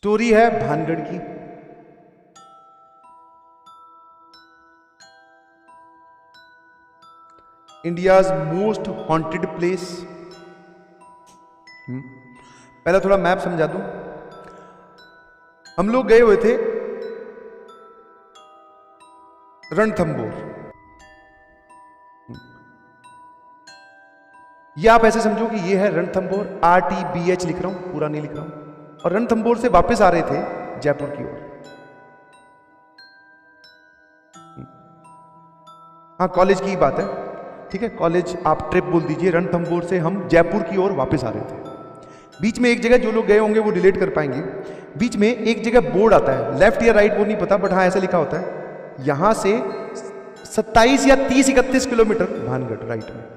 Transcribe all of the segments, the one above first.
Story है भानगढ़ की। India's most haunted place. पहला थोड़ा मैप समझा दूं। हम लोग गए हुए थे रणथंबोर। ये आप ऐसे समझो कि ये है रणथंबोर, RTBH लिख रहा हूं, पूरा नहीं लिख रहा हूं। और रणथंबोर से वापस आ रहे थे जयपुर की ओर। हाँ, कॉलेज की बात है, ठीक है, कॉलेज आप ट्रिप बोल दीजिए। रणथंबोर से हम जयपुर की ओर वापस आ रहे थे। बीच में एक जगह, जो लोग गए होंगे वो रिलेट कर पाएंगे, बीच में एक जगह बोर्ड आता है, लेफ्ट या राइट वो नहीं पता, बट हाँ ऐसा लिखा होता है यहां से 27 या 30 31 किलोमीटर भानगढ़ राइट में।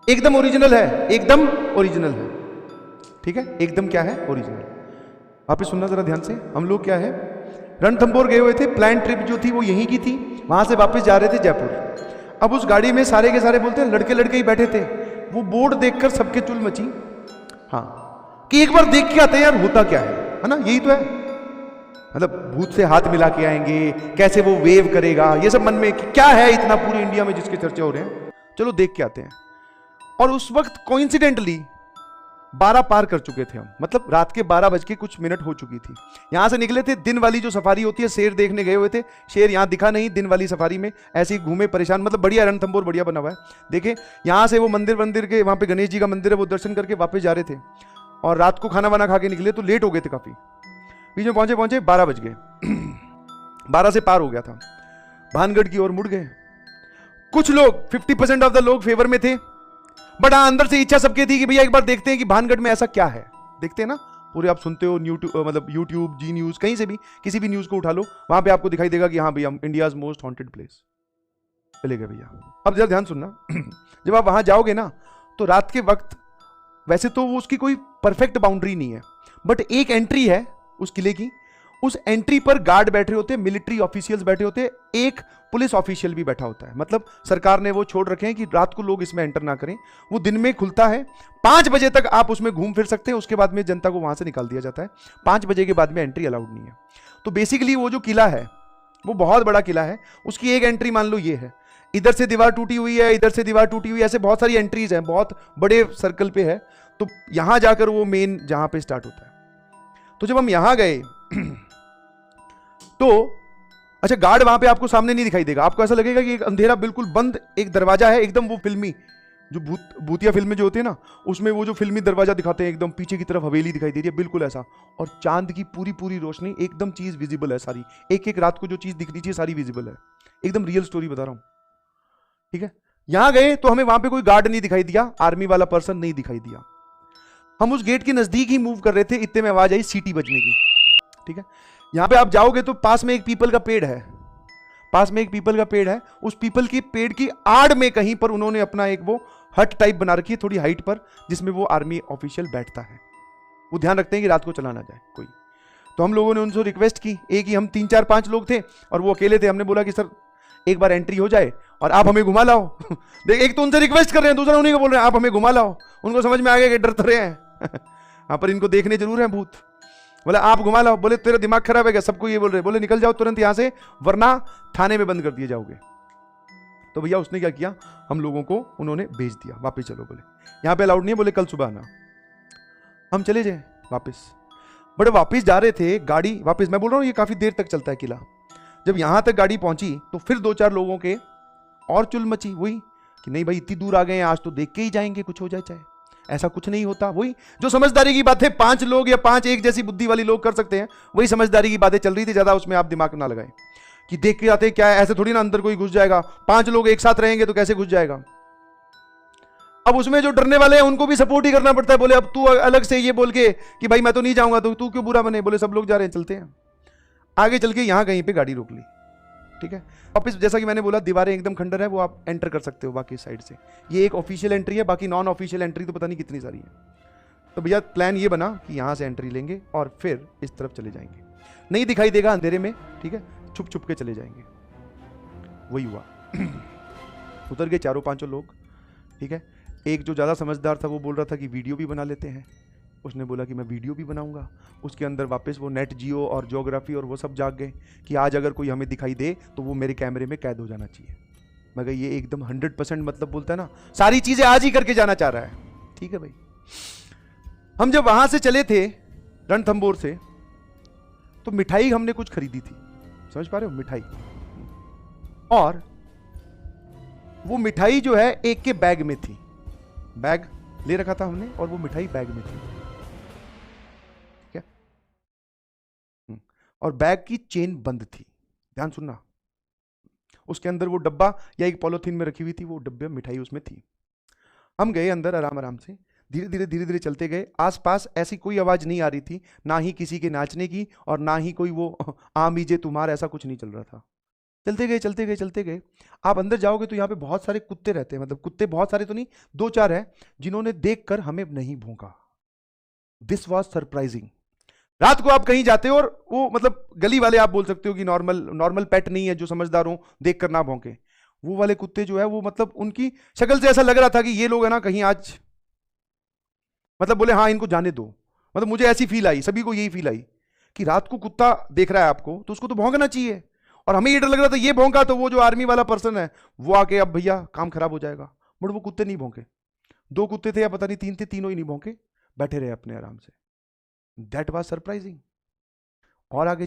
एकदम ओरिजिनल है, एकदम ओरिजिनल है, ठीक है, एकदम क्या है, ओरिजिनल। वापस सुनना जरा ध्यान से। हम लोग क्या है, रणथंबोर गए हुए थे, प्लान ट्रिप जो थी वो यहीं की थी, वहां से वापस जा रहे थे जयपुर। अब उस गाड़ी में सारे के सारे बोलते हैं लड़के लड़के ही बैठे थे। वो बोर्ड देखकर सबके चुल मची, हाँ, कि एक बार देख के आते हैं यार होता क्या है ना, यही तो है। मतलब भूत से हाथ मिला के आएंगे, कैसे वो वेव करेगा, ये सब मन में क्या है इतना पूरे इंडिया में जिसके चर्चे हो रहे हैं, चलो देख के आते हैं। और उस वक्त कोइंसिडेंटली 12 पार कर चुके थे हम, मतलब रात के 12 बज के कुछ मिनट हो चुकी थी। यहां से निकले थे, दिन वाली जो सफारी होती है, शेर देखने गए हुए थे। शेर यहां दिखा नहीं, दिन वाली सफारी में ऐसे ही घूमे परेशान। मतलब बढ़िया, रणथंबोर बढ़िया बना हुआ है, देखें। यहां से वो मंदिर के वहां पे गणेश जी का मंदिर है, वो दर्शन करके वापस जा रहे थे। और रात को खाना वाना खा के निकले तो लेट हो गए थे काफी। बीच में पहुंचे 12 बज गए 12 से पार हो गया था, भानगढ़ की ओर मुड़ गए। कुछ लोग 50% ऑफ द लोग फेवर में थे, बट हाँ अंदर से इच्छा सबके थी कि भैया एक बार देखते हैं कि भानगढ़ में ऐसा क्या है। देखते हैं ना, पूरे आप सुनते हो मतलब यूट्यूब, जी न्यूज, कहीं से भी किसी भी न्यूज को उठा लो, वहां पे आपको दिखाई देगा कि हाँ भैया इंडियाज मोस्ट हॉन्टेड प्लेस। चलेगा भैया, अब जरा ध्यान सुनना। जब आप वहां जाओगे ना, तो रात के वक्त, वैसे तो वो उसकी कोई परफेक्ट बाउंड्री नहीं है, बट एक एंट्री है उस किले की। उस एंट्री पर गार्ड बैठे होते, मिलिट्री ऑफिशियल्स बैठे होते, एक पुलिस ऑफिशियल भी बैठा होता है। मतलब सरकार ने वो छोड़ रखे हैं कि रात को लोग इसमें एंटर ना करें। वो दिन में खुलता है, 5 बजे तक आप उसमें घूम फिर सकते हैं, उसके बाद में जनता को वहां से निकाल दिया जाता है। 5 बजे के बाद में एंट्री अलाउड नहीं है। तो बेसिकली वो जो किला है वो बहुत बड़ा किला है, उसकी एक एंट्री मान लो ये है, इधर से दीवार टूटी हुई है, इधर से दीवार टूटी हुई है, ऐसे बहुत सारी एंट्रीज हैं, बहुत बड़े सर्कल पे है। तो यहां जाकर वो मेन जहां पे स्टार्ट होता है। तो जब हम यहां गए तो अच्छा, गार्ड वहां पे आपको सामने नहीं दिखाई देगा, आपको ऐसा लगेगा कि एक अंधेरा बिल्कुल बंद एक दरवाजा है, एकदम वो फिल्मी जो भूतिया फिल्में जो होती है ना, उसमें वो जो फिल्मी दरवाजा दिखाते हैं, एकदम पीछे की तरफ हवेली दिखाई दे रही है, बिल्कुल ऐसा। और चांद की पूरी पूरी रोशनी, एकदम चीज विजिबल है सारी, एक एक रात को जो चीज दिखनी चाहिए सारी विजिबल है। एकदम रियल स्टोरी बता रहा हूं, ठीक है। यहां गए तो हमें वहां पे कोई गार्ड नहीं दिखाई दिया, आर्मी वाला पर्सन नहीं दिखाई दिया। हम उस गेट के नजदीक ही मूव कर रहे थे, इतने में आवाज आई सीटी बजने की, ठीक है। यहां पे आप जाओगे तो पास में एक पीपल का पेड़ है, पास में एक पीपल का पेड़ है। उस पीपल के पेड़ की आड़ में कहीं पर उन्होंने अपना एक वो हट टाइप बना रखी है, थोड़ी हाइट पर, जिसमें वो आर्मी ऑफिशियल बैठता है। वो ध्यान रखते हैं कि रात को चला ना जाए कोई। तो हम लोगों ने उनसे रिक्वेस्ट की, एक ही हम 3 4 5 लोग थे और वो अकेले थे। हमने बोला कि सर एक बार एंट्री हो जाए और आप हमें घुमा लाओ। देख, एक तो उनसे रिक्वेस्ट कर रहे हैं, दूसरा उन्हीं को बोल रहे हैं आप हमें घुमा लाओ। उनको समझ में आ गया कि डर तो रहे हैं हाँ, पर इनको देखने जरूर है भूत। बोले आप घुमा लाओ। बोले तेरा दिमाग खराब है क्या, सबको ये बोल रहे। बोले निकल जाओ तुरंत यहां से, वरना थाने में बंद कर दिए जाओगे। तो भैया उसने क्या किया, हम लोगों को उन्होंने भेज दिया, वापस चलो। बोले यहां पे अलाउड नहीं है, बोले कल सुबह आना। हम चले जाए वापस। बड़े वापस जा रहे थे, गाड़ी वापस, मैं बोल रहा हूं ये काफी देर तक चलता है किला। जब यहां तक गाड़ी पहुंची तो फिर 2 4 लोगों के और चुल मची, वही कि नहीं भाई इतनी दूर आ गए हैं, आज तो देख के ही जाएंगे, कुछ हो जाए चाहे। ऐसा कुछ नहीं होता। वही जो समझदारी की बात है, 5 लोग या 5 एक जैसी बुद्धि वाली लोग कर सकते हैं, वही समझदारी की बातें चल रही थी। ज्यादा उसमें आप दिमाग ना लगाएं कि देख के आते क्या है, ऐसे थोड़ी ना अंदर कोई घुस जाएगा। 5 लोग एक साथ रहेंगे तो कैसे घुस जाएगा। अब उसमें जो डरने वाले हैं उनको भी सपोर्ट ही करना पड़ता है। बोले अब तू अलग से ये बोल के कि भाई मैं तो नहीं जाऊंगा, तो तू क्यों बुरा बने। बोले सब लोग जा रहे हैं, चलते हैं। आगे चल के यहां कहीं पे गाड़ी रोक ली, ठीक है। वापस जैसा कि मैंने बोला, दीवारें एकदम खंडर है, वो आप एंटर कर सकते हो बाकी साइड से। ये एक ऑफिशियल एंट्री है, बाकी नॉन ऑफिशियल एंट्री तो पता नहीं कितनी सारी है। तो भैया प्लान ये बना कि यहां से एंट्री लेंगे और फिर इस तरफ चले जाएंगे, नहीं दिखाई देगा अंधेरे में, ठीक है, छुप छुप के चले जाएंगे। वही हुआ उतर गए 4 5 लोग, ठीक है। एक जो ज्यादा समझदार था वो बोल रहा था कि वीडियो भी बना लेते हैं। उसने बोला कि मैं वीडियो भी बनाऊंगा। उसके अंदर वापस वो नेट जियो और ज्योग्राफी और वो सब जाग गए कि आज अगर कोई हमें दिखाई दे तो वो मेरे कैमरे में कैद हो जाना चाहिए। मगर ये एकदम 100% मतलब बोलता है ना, सारी चीजें आज ही करके जाना चाह रहा है। ठीक है भाई। हम जब वहां से चले थे रणथंबोर से, तो मिठाई हमने कुछ खरीदी थी, समझ पा रहे हो, मिठाई। और वो मिठाई जो है एक के बैग में थी, बैग ले रखा था हमने और वो मिठाई बैग में थी। ठीक है। और बैग की चेन बंद थी, ध्यान सुनना। उसके अंदर वो डब्बा या एक पॉलिथीन में रखी हुई थी, वो डब्बे मिठाई उसमें थी। हम गए अंदर आराम आराम से, धीरे धीरे चलते गए। आसपास ऐसी कोई आवाज नहीं आ रही थी, ना ही किसी के नाचने की और ना ही कोई वो आम ईजे तुम्हार, ऐसा कुछ नहीं चल रहा था। चलते गए। आप अंदर जाओगे तो यहाँ पे बहुत सारे कुत्ते रहते हैं, मतलब कुत्ते बहुत सारे तो नहीं, 2-4 हैं जिन्होंने देखकर हमें नहीं भौंका। This was surprising. रात को आप कहीं जाते हो और वो मतलब गली वाले आप बोल सकते हो कि नॉर्मल पेट नहीं है जो समझदार हो, देख कर ना भौंके। वो वाले कुत्ते जो है वो मतलब उनकी शक्ल से ऐसा लग रहा था कि ये लोग है ना कहीं आज मतलब बोले हाँ इनको जाने दो। मतलब मुझे ऐसी फील आई, सभी को यही फील आई कि रात को कुत्ता देख रहा है आपको तो उसको तो भौंकना चाहिए। और हमें ये डर लग रहा था ये भौंका तो वो जो आर्मी वाला पर्सन है वो आके अब भैया काम खराब हो जाएगा। बट वो कुत्ते नहीं भौंके। 2 कुत्ते थे या पता नहीं 3 थे, तीनों ही नहीं भौंके, बैठे रहे अपने आराम से। That was surprising. और आगे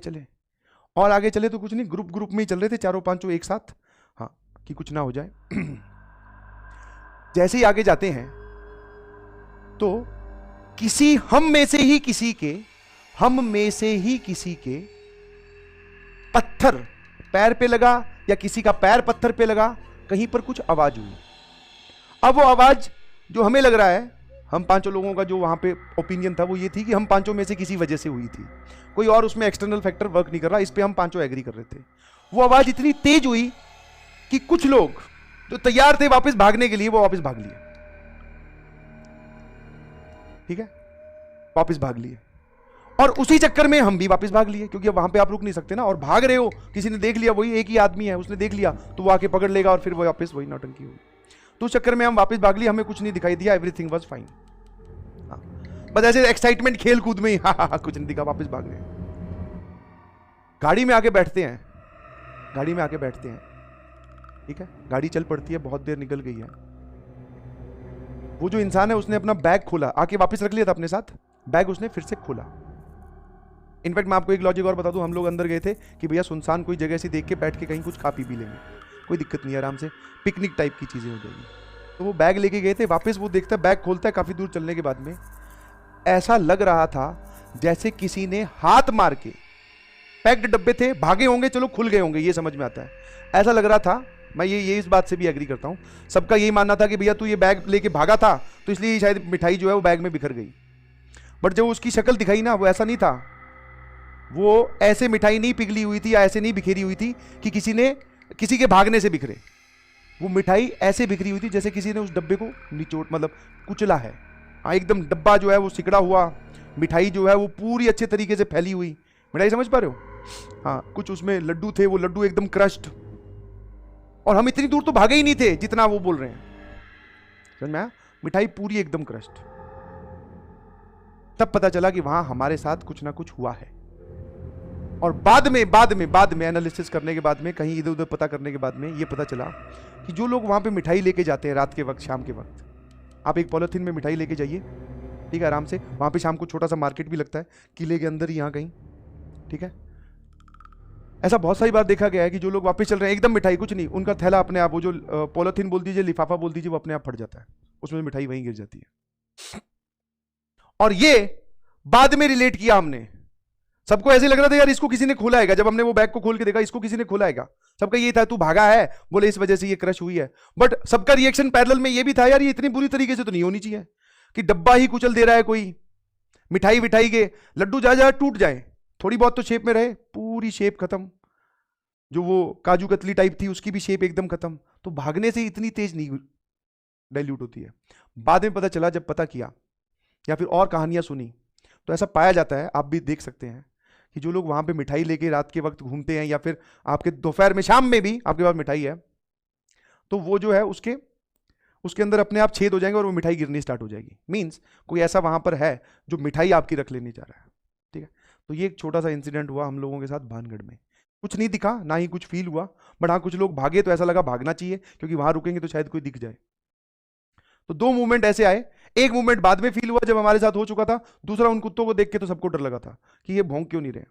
चले तो कुछ नहीं, ग्रुप में ही चल रहे थे, 4-5 एक साथ, हाँ, कि कुछ ना हो जाए। जैसे ही आगे जाते हैं तो हम में से ही किसी के पत्थर पैर पे लगा या किसी का पैर पत्थर पे लगा, कहीं पर कुछ आवाज हुई। अब वो आवाज जो हमें लग रहा है, हम 5 लोगों का जो वहां पे ओपिनियन था वो ये थी कि हम 5 में से किसी वजह से हुई थी, कोई और उसमें एक्सटर्नल फैक्टर वर्क नहीं कर रहा, इस पे हम 5 एग्री कर रहे थे। वो आवाज इतनी तेज हुई कि कुछ लोग जो तैयार थे वापस भागने के लिए वो वापस भाग लिए। ठीक है, वापस भाग लिए। और उसी चक्कर में हम भी वापस भाग लिए, क्योंकि अब वहां पे आप रुक नहीं सकते ना, और भाग रहे हो, किसी ने देख लिया, वही एक ही आदमी है, उसने देख लिया तो वो आके पकड़ लेगा और फिर वो वापस वही नौटंकी होगी। तो उस चक्कर में हम वापस भाग लिए, हमें कुछ नहीं दिखाई दिया, एवरीथिंग वाज फाइन। बस ऐसे एक्साइटमेंट खेल कूद में ही हाँ कुछ नहीं दिखा, वापस भाग गए। गाड़ी में आके बैठते हैं, ठीक है, गाड़ी चल पड़ती है, बहुत देर निकल गई है। वो जो इंसान है उसने अपना बैग खोला, आके वापस रख लिया था अपने साथ, बैग उसने फिर से खोला। इनफैक्ट मैं आपको एक लॉजिक और बता दूं, हम लोग अंदर गए थे कि भैया सुनसान कोई जगह से देख के बैठ के कहीं कुछ खा पी भी लेंगे, कोई दिक्कत नहीं, आराम से पिकनिक टाइप की चीजें हो जाएगी। तो वो बैग लेके गए थे, वापस वो देखता है, बैग खोलता है, काफी दूर चलने के बाद में ऐसा लग रहा था जैसे किसी ने हाथ मार के, पैक्ड डब्बे थे, भागे होंगे, चलो खुल गए होंगे, ये समझ में आता है, ऐसा लग रहा था। मैं ये इस बात से भी एग्री करता हूं, सबका यही मानना था कि भैया तू ये बैग लेके भागा था तो इसलिए शायद मिठाई जो है वो बैग में बिखर गई। बट जब उसकी शक्ल दिखाई ना, वो ऐसा नहीं था, वो ऐसे मिठाई नहीं पिघली हुई थी या ऐसे नहीं बिखेरी हुई थी कि किसी के भागने से बिखरे। वो मिठाई ऐसे बिखरी हुई थी जैसे किसी ने उस डब्बे को निचोड़ मतलब कुचला है। हाँ, एकदम डब्बा जो है वो सिकड़ा हुआ, मिठाई जो है वो पूरी अच्छे तरीके से फैली हुई मिठाई, समझ पा रहे हो। हाँ, कुछ उसमें लड्डू थे, वो लड्डू एकदम क्रश्ड, और हम इतनी दूर तो भागे ही नहीं थे जितना वो बोल रहे हैं, समझ में आया, मिठाई पूरी एकदम क्रश्ड। तब पता चला कि वहां हमारे साथ कुछ ना कुछ हुआ है। और बाद में एनालिसिस करने के बाद में, कहीं इधर उधर पता करने के बाद में ये पता चला कि जो लोग वहां पे मिठाई लेके जाते हैं रात के वक्त, शाम के वक्त, आप एक पॉलिथीन में मिठाई लेके जाइए, ठीक है, आराम से, वहां पे शाम को छोटा सा मार्केट भी लगता है किले के अंदर ही, यहाँ कहीं, ठीक है। ऐसा बहुत सारी बार देखा गया है कि जो लोग वापस चल रहे हैं, एकदम मिठाई कुछ नहीं, उनका थैला अपने आप, वो जो पॉलिथीन बोल दीजिए, लिफाफा बोल दीजिए, वो अपने आप फट जाता है, उसमें मिठाई वहीं गिर जाती है। और ये बाद में रिलेट किया हमने, सबको ऐसे लग रहा था यार इसको किसी ने खोला है, जब हमने वो बैग को खोल के देखा इसको किसी ने खोला है, सबका ये था तू भागा है, बोले इस वजह से ये क्रश हुई है। बट सबका रिएक्शन पैरेलल में ये भी था यार ये इतनी बुरी तरीके से तो नहीं होनी चाहिए कि डब्बा ही कुचल दे रहा है कोई, मिठाई विठाई के लड्डू जा टूट जाए, थोड़ी बहुत तो शेप में रहे, पूरी शेप खत्म, जो वो काजू कतली टाइप थी उसकी भी शेप एकदम खत्म। तो भागने से इतनी तेज नहीं डाइल्यूट होती है। बाद में पता चला, जब पता किया या फिर और कहानियां सुनी, तो ऐसा पाया जाता है, आप भी देख सकते हैं कि जो लोग वहां पे मिठाई लेके रात के वक्त घूमते हैं या फिर आपके दोपहर में शाम में भी आपके पास मिठाई है, तो वो जो है उसके अंदर अपने आप छेद हो जाएंगे और वो मिठाई गिरनी स्टार्ट हो जाएगी। मीन्स कोई ऐसा वहां पर है जो मिठाई आपकी रख लेने जा रहा है। ठीक है, तो ये एक छोटा सा इंसिडेंट हुआ हम लोगों के साथ भानगढ़ में। कुछ नहीं दिखा, ना ही कुछ फील हुआ, बट हाँ कुछ लोग भागे तो ऐसा लगा भागना चाहिए क्योंकि वहां रुकेंगे तो शायद कोई दिख जाए। तो दो मूवमेंट ऐसे आए। एक मूवमेंट बाद में फील हुआ जब हमारे साथ हो चुका था, दूसरा उन कुत्तों को देख के तो सबको डर लगा था कि ये भौंक क्यों नहीं रहे।